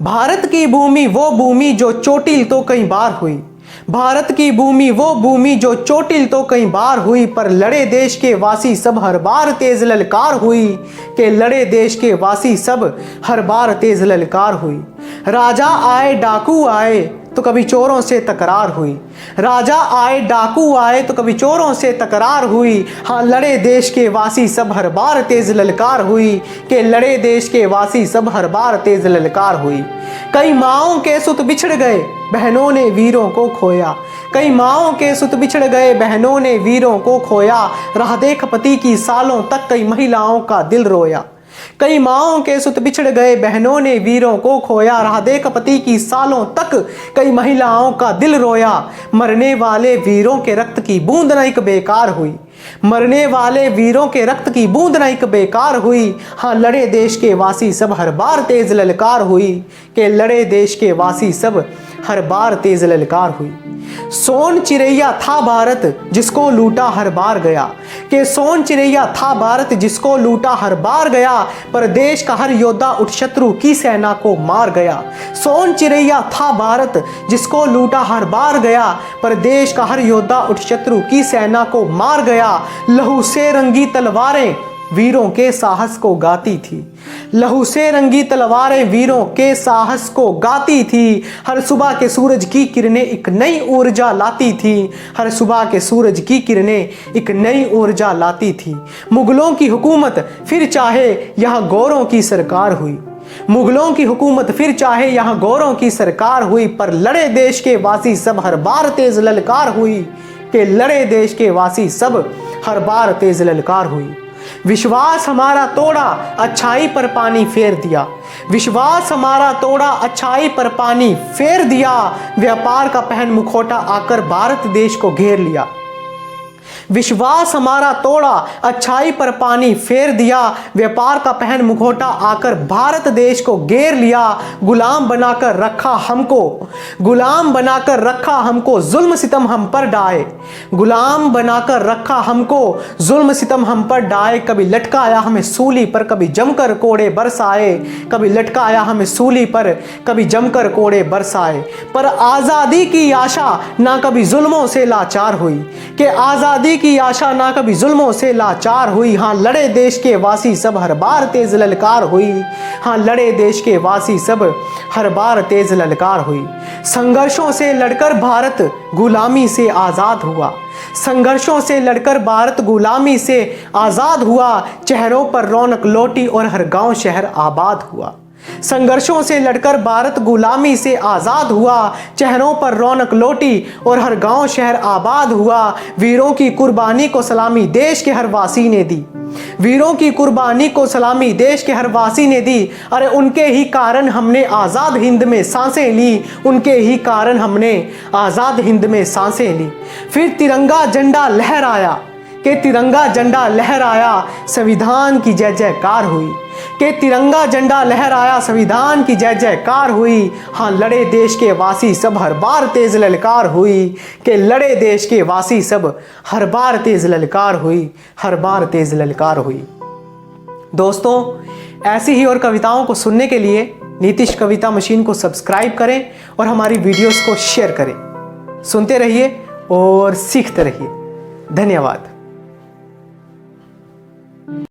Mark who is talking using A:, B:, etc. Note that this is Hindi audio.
A: भारत की भूमि वो भूमि जो चोटिल तो कई बार हुई। भारत की भूमि वो भूमि जो चोटिल तो कई बार हुई, पर लड़े देश के वासी सब हर बार तेज ललकार हुई। के लड़े देश के वासी सब हर बार तेज ललकार हुई। राजा आए डाकू आए तो कभी चोरों से तकरार हुई। राजा आए डाकू आए तो कभी चोरों से तकरार हुई। हाँ, लड़े देश के वासी सब हर बार तेज ललकार हुई। के लड़े देश के वासी सब हर बार तेज ललकार हुई। कई माओं के सुत बिछड़ गए बहनों ने वीरों को खोया। कई माओं के सुत बिछड़ गए बहनों ने वीरों को खोया। राह देख पति की सालों तक कई महिलाओं का दिल रोया। कई माओं के सुत बिछड़ गए बहनों ने वीरों को खोया। राह देख पति की सालों तक कई महिलाओं का दिल रोया। मरने वाले वीरों के रक्त की बूंद न एक बेकार हुई। मरने वाले वीरों के रक्त की बूंद न एक बेकार हुई। हाँ, लड़े देश के वासी सब हर बार तेज ललकार हुई। के लड़े देश के वासी सब हर बार तेज ललकार हुई। सोन चिरैया था भारत जिसको लूटा हर बार गया। के सोन चिरैया था भारत जिसको लूटा हर बार गया, पर देश का हर योद्धा उठ शत्रु की सेना को मार गया। सोन चिरैया था भारत जिसको लूटा हर बार गया, पर देश का हर योद्धा उठ शत्रु की सेना को मार गया। लहू से रंगी तलवारें वीरों के साहस को गाती थी। लहू से रंगी तलवारें वीरों के साहस को गाती थी। हर सुबह के सूरज की किरणें एक नई ऊर्जा लाती थी। हर सुबह के सूरज की किरणें एक नई ऊर्जा लाती थी। मुगलों की हुकूमत फिर चाहे यहाँ गौरों की सरकार हुई। मुगलों की हुकूमत फिर चाहे यहाँ गौरों की सरकार हुई, पर लड़े देश के वासी सब हर बार तेज ललकार हुई। के लड़े देश के वासी सब हर बार तेज ललकार हुई। विश्वास हमारा तोड़ा अच्छाई पर पानी फेर दिया। विश्वास हमारा तोड़ा अच्छाई पर पानी फेर दिया। व्यापार का पहन मुखौटा आकर भारत देश को घेर लिया। विश्वास हमारा तोड़ा अच्छाई पर पानी फेर दिया। व्यापार का पहन मुखौटा आकर भारत देश को घेर लिया। गुलाम बनाकर रखा हमको, गुलाम बनाकर रखा हमको, जुल्म सितम हम पर डाए। गुलाम बनाकर रखा हमको, जुल्म सितम हम पर डाए। कभी लटकाया हमें सूली पर, कभी जमकर कोड़े बरसाए। कभी लटकाया हमें सूली पर, कभी जमकर कोड़े बरसाए। पर आज़ादी की आशा ना कभी जुल्मों से लाचार हुई। कि आज़ादी की आशा ना कभी जुल्मों से लाचार हुई। हाँ, लड़े देश के वासी सब हर बार तेज ललकार हुई। हाँ, लड़े देश के वासी सब हर बार तेज ललकार हुई। संघर्षों से लड़कर भारत गुलामी से आज़ाद हुआ। संघर्षों से लड़कर भारत गुलामी से आज़ाद हुआ। चेहरों पर रौनक लौटी और हर गांव शहर आबाद हुआ। संघर्षों से लड़कर भारत गुलामी से आज़ाद हुआ। चेहरों पर रौनक लौटी और हर गांव शहर आबाद हुआ। वीरों की कुर्बानी को सलामी देश के हर वासी ने दी। वीरों की कुर्बानी को सलामी देश के हर वासी ने दी। अरे उनके ही कारण हमने आज़ाद हिंद में सांसें ली। उनके ही कारण हमने आज़ाद हिंद में सांसें ली। फिर तिरंगा झंडा लहराया। के तिरंगा झंडा लहराया, संविधान की जय जयकार हुई। के तिरंगा झंडा लहराया, संविधान की जय जयकार हुई। हाँ, लड़े देश के वासी सब हर बार तेज ललकार हुई। के लड़े देश के वासी सब हर बार तेज ललकार हुई। हर बार तेज ललकार हुई। दोस्तों, ऐसी ही और कविताओं को सुनने के लिए नीतीश कविता मशीन को सब्सक्राइब करें और हमारी वीडियोस को शेयर करें। सुनते रहिए और सीखते रहिए। धन्यवाद।